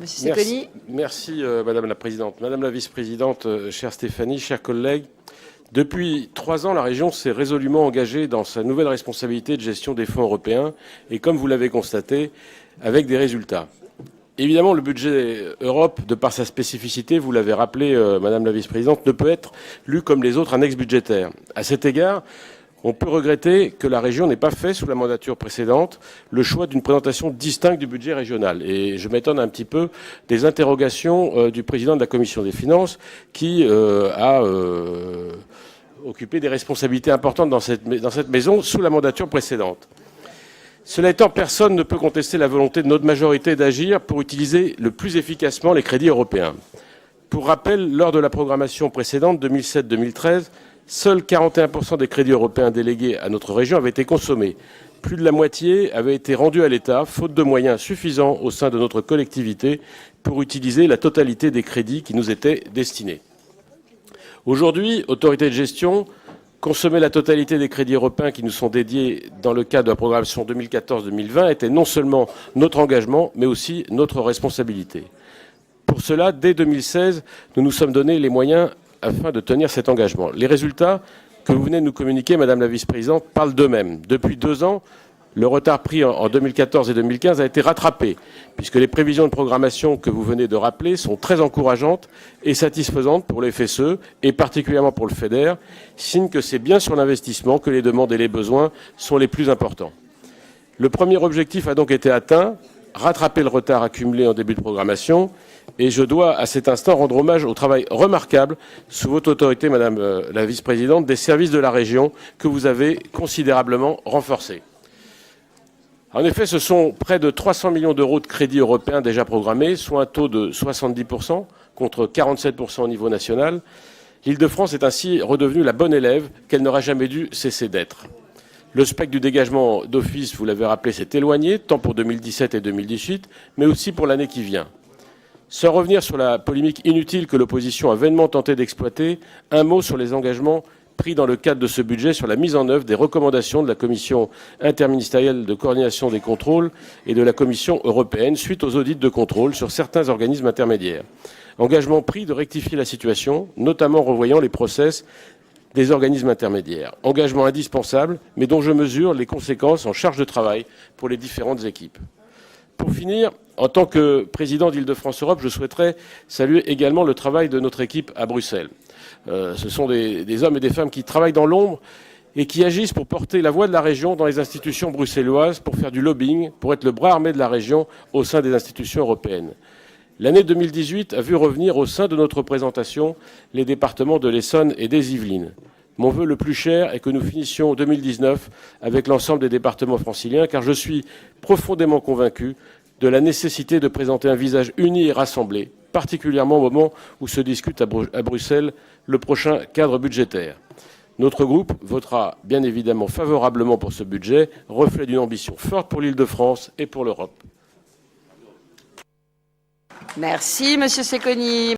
Monsieur Secconi. Merci Madame la Présidente. Madame la Vice-Présidente, chère Stéphanie, chers collègues, depuis 3 ans, la région s'est résolument engagée dans sa nouvelle responsabilité de gestion des fonds européens et, comme vous l'avez constaté, avec des résultats. Évidemment, le budget Europe, de par sa spécificité, vous l'avez rappelé, Madame la Vice-Présidente, ne peut être lu comme les autres annexes budgétaires. À cet égard, on peut regretter que la région n'ait pas fait, sous la mandature précédente, le choix d'une présentation distincte du budget régional. Et je m'étonne un petit peu des interrogations du président de la Commission des Finances qui a occupé des responsabilités importantes dans cette maison sous la mandature précédente. Cela étant, personne ne peut contester la volonté de notre majorité d'agir pour utiliser le plus efficacement les crédits européens. Pour rappel, lors de la programmation précédente, 2007-2013, seuls 41% des crédits européens délégués à notre région avaient été consommés. Plus de la moitié avait été rendue à l'État, faute de moyens suffisants au sein de notre collectivité pour utiliser la totalité des crédits qui nous étaient destinés. Aujourd'hui, autorité de gestion, consommer la totalité des crédits européens qui nous sont dédiés dans le cadre de la programmation 2014-2020 était non seulement notre engagement, mais aussi notre responsabilité. Pour cela, dès 2016, nous nous sommes donné les moyens afin de tenir cet engagement. Les résultats que vous venez de nous communiquer, Madame la Vice-Présidente, parlent d'eux-mêmes. Depuis 2 ans, le retard pris en 2014 et 2015 a été rattrapé, puisque les prévisions de programmation que vous venez de rappeler sont très encourageantes et satisfaisantes pour les FSE et particulièrement pour le FEDER, signe que c'est bien sur l'investissement que les demandes et les besoins sont les plus importants. Le premier objectif a donc été atteint, rattraper le retard accumulé en début de programmation, et je dois à cet instant rendre hommage au travail remarquable, sous votre autorité, Madame la Vice-Présidente, des services de la région que vous avez considérablement renforcés. En effet, ce sont près de 300 millions d'euros de crédits européens déjà programmés, soit un taux de 70% contre 47% au niveau national. L'Île-de-France est ainsi redevenue la bonne élève qu'elle n'aura jamais dû cesser d'être. Le spectre du dégagement d'office, vous l'avez rappelé, s'est éloigné, tant pour 2017 et 2018, mais aussi pour l'année qui vient. Sans revenir sur la polémique inutile que l'opposition a vainement tenté d'exploiter, un mot sur les engagements pris dans le cadre de ce budget sur la mise en œuvre des recommandations de la Commission interministérielle de coordination des contrôles et de la Commission européenne suite aux audits de contrôle sur certains organismes intermédiaires. Engagement pris de rectifier la situation, notamment en revoyant les process des organismes intermédiaires. Engagement indispensable, mais dont je mesure les conséquences en charge de travail pour les différentes équipes. Pour finir, en tant que président d'Île-de-France Europe, je souhaiterais saluer également le travail de notre équipe à Bruxelles. Ce sont des hommes et des femmes qui travaillent dans l'ombre et qui agissent pour porter la voix de la région dans les institutions bruxelloises, pour faire du lobbying, pour être le bras armé de la région au sein des institutions européennes. L'année 2018 a vu revenir au sein de notre représentation les départements de l'Essonne et des Yvelines. Mon vœu le plus cher est que nous finissions 2019 avec l'ensemble des départements franciliens, car je suis profondément convaincu de la nécessité de présenter un visage uni et rassemblé, particulièrement au moment où se discute à Bruxelles le prochain cadre budgétaire. Notre groupe votera bien évidemment favorablement pour ce budget, reflet d'une ambition forte pour l'Île-de-France et pour l'Europe. Merci, Monsieur Secconi.